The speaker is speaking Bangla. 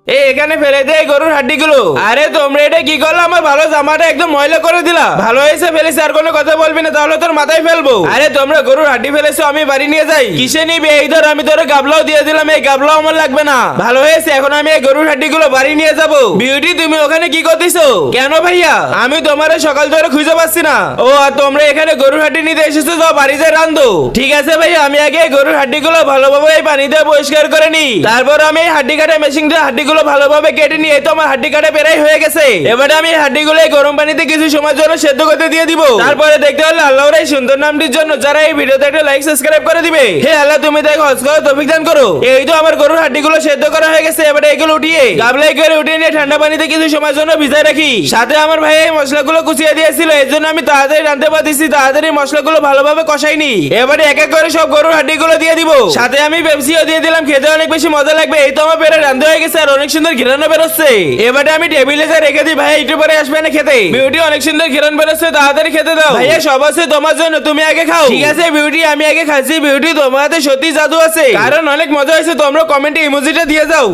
এখানে ফেলে দে গরুর হাড্ডি গুলো। আরে তোমরা এটা কি করলো? আমার ভালো জামাটা একদম ময়লা করে দিলা। ভালো হয়েছে ফেলেছি, আর কোনো কথা বলবি না, তাহলে তোর মাথায় ফেলবো। আরে তোমরা গরুর হাড্ডি ফেলেছো, আমি বাড়ি নিয়ে যাই। কিসে নিবি? এই ধর, আমি তোর গাবলাও দিয়ে দিলাম, এই গাবলাও আমার লাগবে না। ভালো হয়েছে, এখন আমি এই গরুর হাড্ডি গুলো বাড়ি নিয়ে যাবো। বিউটি, তুমি ওখানে কি করতেছো? কেন ভাইয়া? আমি তোমার সকাল ধরে খুঁজে পাচ্ছি না। ও, আর তোমরা এখানে গরুর হাড্ডি নিতে এসেছো, যাও বাড়িতে রান্ধো। ঠিক আছে ভাইয়া, আমি আগে এই গরুর হাড্ডি গুলো ভালোভাবে এই পানি দিয়ে পরিষ্কার করে নি, তারপর আমি এই হাড্ডি কাটা মেশিন দিয়ে হাড্ডি গুলো ভালোভাবে কেটে নিয়ে তো আমার হাড্ডি কাটা প্রায় হয়ে গেছে। এবারে আমি হাড্ডি গুলো গরম পানিতে কিছু সময় জন্য সেদ্ধ করতে দিয়ে দিব। তারপরে দেখতে হলে আল্লাহর এই সুন্দর নামটির জন্য যারা এই ভিডিওতে একটা লাইক সাবস্ক্রাইব করে দিবে। হে আল্লাহ, তুমি তাকে হজ করো, তৌফিক দান করো। এই তো আমার গরুর হাড্ডি গুলো সেদ্ধ করা হয়ে গেছে। এবারে এগুলো উঠিয়ে গাবলাই করে উঠিয়ে নিয়ে ঠান্ডা পানিতে কিছু সময়ের জন্য ভিজায় রাখি। সাথে আমার ভাই এই মশলাগুলো কুচিয়ে দিয়েছিল, এই জন্য আমি তাড়াতাড়ি রাঁধতে পারতেছি, তাড়াতাড়ি মশলাগুলো ভালোভাবে কষাইনি। এবারে এক এক করে সব গরুর হাড্ডি গুলো দিয়ে দিব। সাথে আমি পেপসিও দিয়ে দিলাম, খেতে অনেক বেশি মজা লাগবে। এই তো আমার পেটে রান্না হয়ে গেছে আর অনেক সুন্দর ঘিরানো বেরোচ্ছে। এবারে আমি টেবিলে যা রেখে দিই, ভাই একটু পরে আসবে না খেতে। বিউটি, অনেক সুন্দর ঘিরান বেরোচ্ছে, তাড়াতাড়ি খেতে দাও। ভাইয়া সব আছে তোমার জন্য, তুমি আগে খাও। ঠিক আছে বিউটি, আমি আগে খাচ্ছি। বিউটি, তোমার হাতে সত্যি জাদু আছে, কারণ অনেক মজা হয়েছে। তোমরা কমেন্টে ইমোজিটা দিয়ে যাও।